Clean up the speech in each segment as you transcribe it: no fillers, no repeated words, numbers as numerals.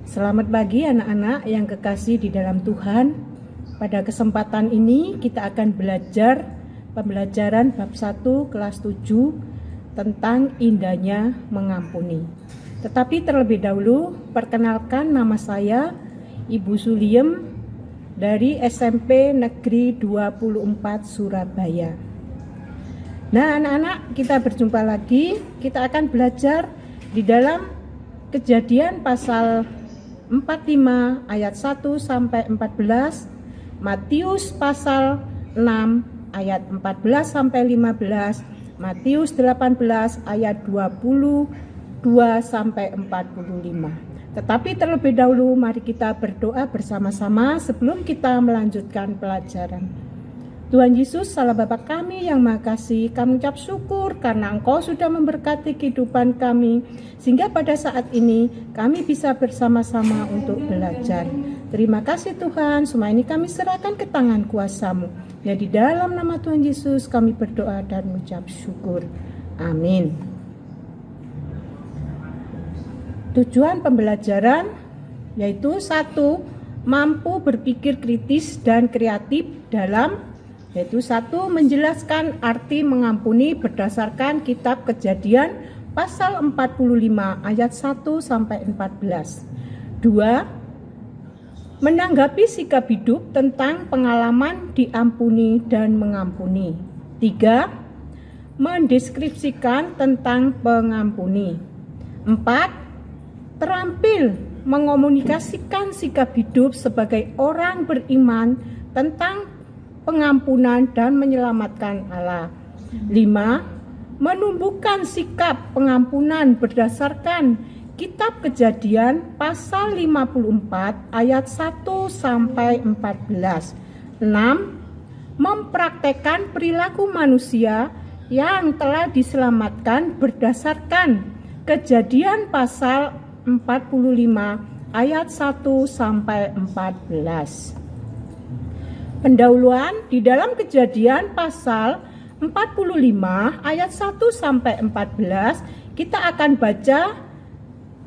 Selamat pagi anak-anak yang kekasih di dalam Tuhan. Pada kesempatan ini kita akan belajar pembelajaran bab 1 kelas 7 tentang indahnya mengampuni. Tetapi terlebih dahulu perkenalkan, nama saya Ibu Suliem dari SMP Negeri 24 Surabaya. Nah anak-anak, kita berjumpa lagi. Kita akan belajar di dalam Kejadian pasal 45 ayat 1 sampai 14, Matius pasal 6 ayat 14 sampai 15, Matius 18 ayat 22 sampai 45. Tetapi terlebih dahulu mari kita berdoa bersama-sama sebelum kita melanjutkan pelajaran. Tuhan Yesus, Allah Bapa kami yang Maha Kasih, kami ucap syukur karena Engkau sudah memberkati kehidupan kami, sehingga pada saat ini kami bisa bersama-sama untuk belajar. Terima kasih Tuhan, semua ini kami serahkan ke tangan kuasa-Mu. Ya, di dalam nama Tuhan Yesus kami berdoa dan mengucap syukur. Amin. Tujuan pembelajaran yaitu 1. Mampu berpikir kritis dan kreatif dalam yaitu 1. Menjelaskan arti mengampuni berdasarkan kitab Kejadian pasal 45 ayat 1 sampai 14. 2. Menanggapi sikap hidup tentang pengalaman diampuni dan mengampuni. 3. Mendeskripsikan tentang pengampuni. 4. Terampil mengomunikasikan sikap hidup sebagai orang beriman tentang pengampunan dan menyelamatkan Allah. 5. Menumbuhkan sikap pengampunan berdasarkan kitab Kejadian pasal 54 ayat 1 sampai 14. 6. Mempraktekkan perilaku manusia yang telah diselamatkan berdasarkan Kejadian pasal 45 ayat 1 sampai 14. Pendahuluan di dalam Kejadian pasal 45 ayat 1 sampai 14 kita akan baca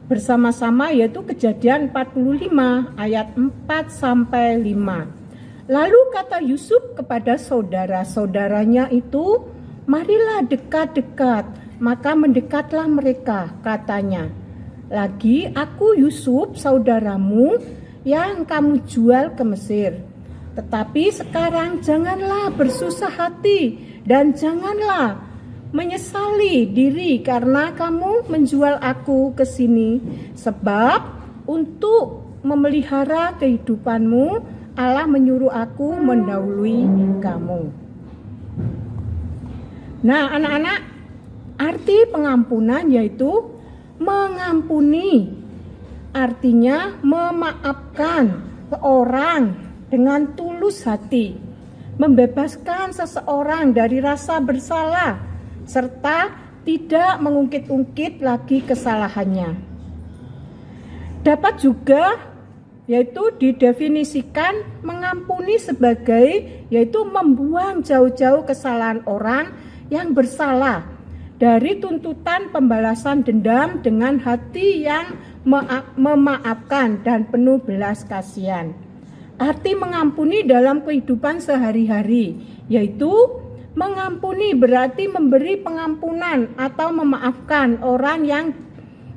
bersama-sama, yaitu Kejadian 45 ayat 4 sampai 5. Lalu kata Yusuf kepada saudara-saudaranya itu, "Marilah dekat-dekat." Maka mendekatlah mereka, katanya, "Lagi aku Yusuf saudaramu yang kamu jual ke Mesir. Tetapi sekarang janganlah bersusah hati dan janganlah menyesali diri karena kamu menjual aku ke sini, sebab untuk memelihara kehidupanmu Allah menyuruh aku mendahului kamu." Nah anak-anak, arti pengampunan yaitu mengampuni, artinya memaafkan seorang dengan tulus hati, membebaskan seseorang dari rasa bersalah, serta tidak mengungkit-ungkit lagi kesalahannya. Dapat juga yaitu didefinisikan mengampuni sebagai yaitu membuang jauh-jauh kesalahan orang yang bersalah dari tuntutan pembalasan dendam dengan hati yang memaafkan dan penuh belas kasihan. Arti mengampuni dalam kehidupan sehari-hari yaitu mengampuni berarti memberi pengampunan atau memaafkan orang yang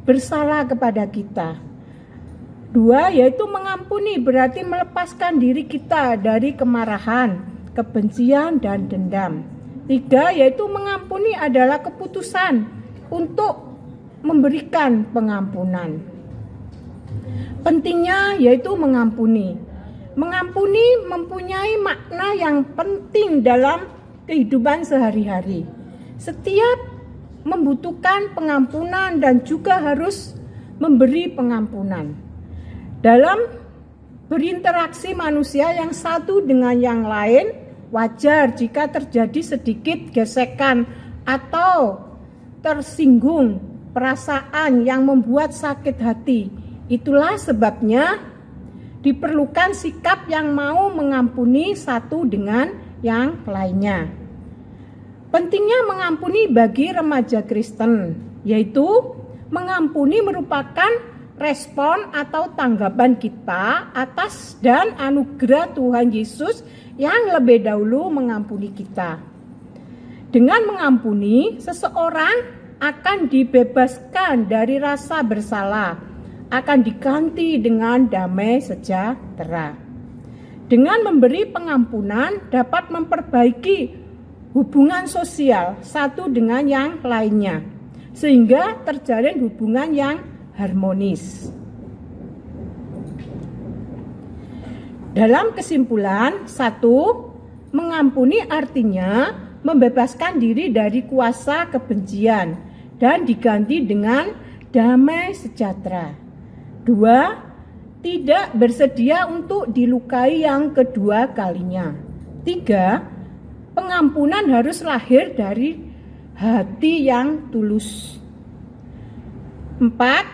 bersalah kepada kita. 2. Yaitu mengampuni berarti melepaskan diri kita dari kemarahan, kebencian, dan dendam. 3. Yaitu mengampuni adalah keputusan untuk memberikan pengampunan. Pentingnya yaitu mengampuni. Mengampuni mempunyai makna yang penting dalam kehidupan sehari-hari. Setiap membutuhkan pengampunan dan juga harus memberi pengampunan. Dalam berinteraksi manusia yang satu dengan yang lain, wajar jika terjadi sedikit gesekan atau tersinggung perasaan yang membuat sakit hati. Itulah sebabnya diperlukan sikap yang mau mengampuni satu dengan yang lainnya. Pentingnya mengampuni bagi remaja Kristen, yaitu mengampuni merupakan respon atau tanggapan kita atas dan anugerah Tuhan Yesus yang lebih dahulu mengampuni kita. Dengan mengampuni, seseorang akan dibebaskan dari rasa bersalah, akan diganti dengan damai sejahtera. Dengan memberi pengampunan dapat memperbaiki hubungan sosial satu dengan yang lainnya, sehingga terjalin hubungan yang harmonis. Dalam kesimpulan, satu, mengampuni artinya membebaskan diri dari kuasa kebencian dan diganti dengan damai sejahtera. Dua, tidak bersedia untuk dilukai yang kedua kalinya. Tiga, pengampunan harus lahir dari hati yang tulus. Empat,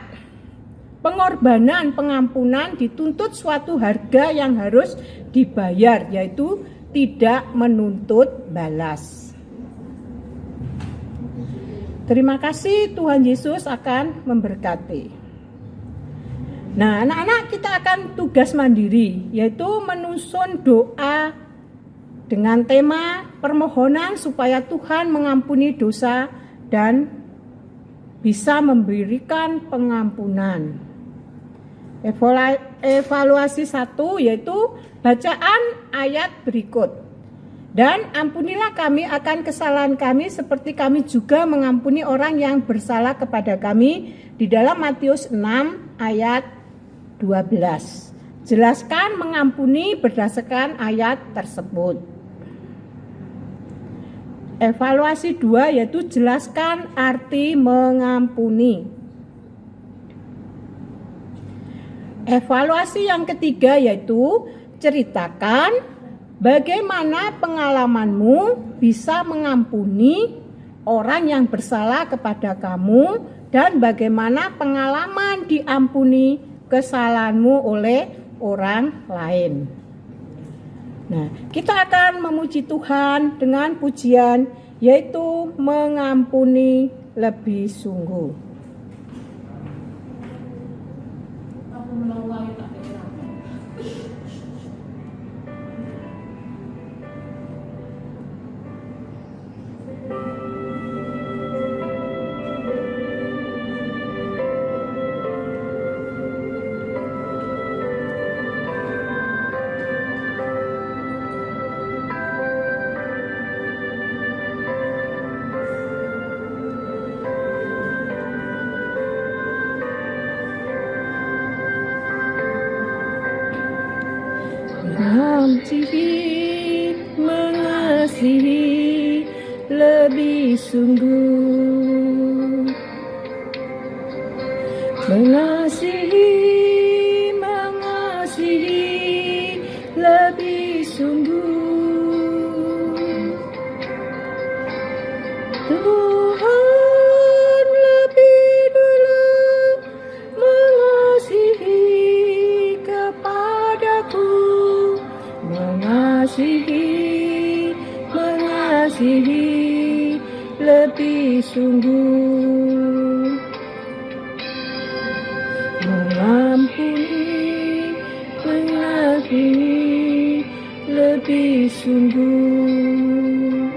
pengorbanan pengampunan dituntut suatu harga yang harus dibayar, yaitu tidak menuntut balas. Terima kasih, Tuhan Yesus akan memberkati. Nah, anak-anak, kita akan tugas mandiri, yaitu menyusun doa dengan tema permohonan supaya Tuhan mengampuni dosa dan bisa memberikan pengampunan. Evaluasi 1 yaitu bacaan ayat berikut. Dan ampunilah kami akan kesalahan kami seperti kami juga mengampuni orang yang bersalah kepada kami, di dalam Matius 6 ayat 12. Jelaskan mengampuni berdasarkan ayat tersebut. Evaluasi 2 yaitu jelaskan arti mengampuni. Evaluasi yang ketiga yaitu ceritakan bagaimana pengalamanmu bisa mengampuni orang yang bersalah kepada kamu dan bagaimana pengalaman diampuni kesalahanmu oleh orang lain. Nah, kita akan memuji Tuhan dengan pujian yaitu mengampuni lebih sungguh. Mengasihi lebih sungguh, mengasihi lebih sungguh. Tuhan lebih dulu mengasihi kepadaku, mengasihi lebih sungguh, mengampuni, mengasihi lebih sungguh,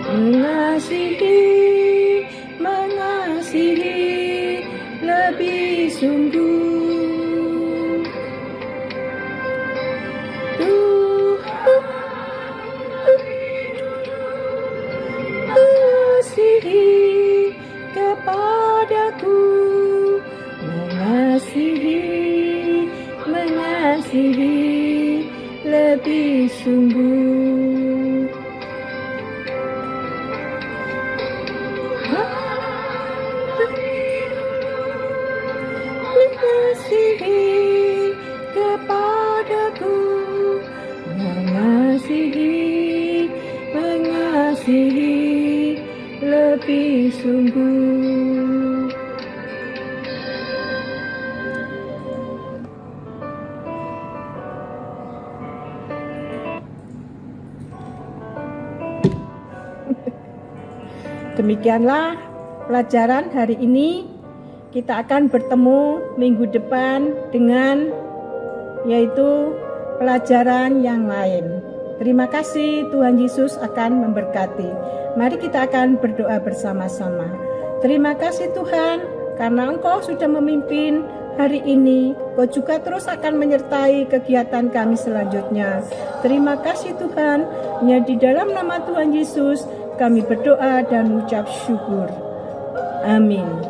mengasihi lebih sungguh. Mengasihi lebih sungguh. Mengasihi kepadaku, mengasihi lebih sungguh. Demikianlah pelajaran hari ini. kita akan bertemu minggu depan dengan yaitu pelajaran yang lain. Terima kasih, Tuhan Yesus akan memberkati. Mari kita akan berdoa bersama-sama. Terima kasih Tuhan, karena Engkau sudah memimpin hari ini. Kau juga terus akan menyertai kegiatan kami selanjutnya. Terima kasih Tuhan, hanya di dalam nama Tuhan Yesus kami berdoa dan mengucap syukur. Amin.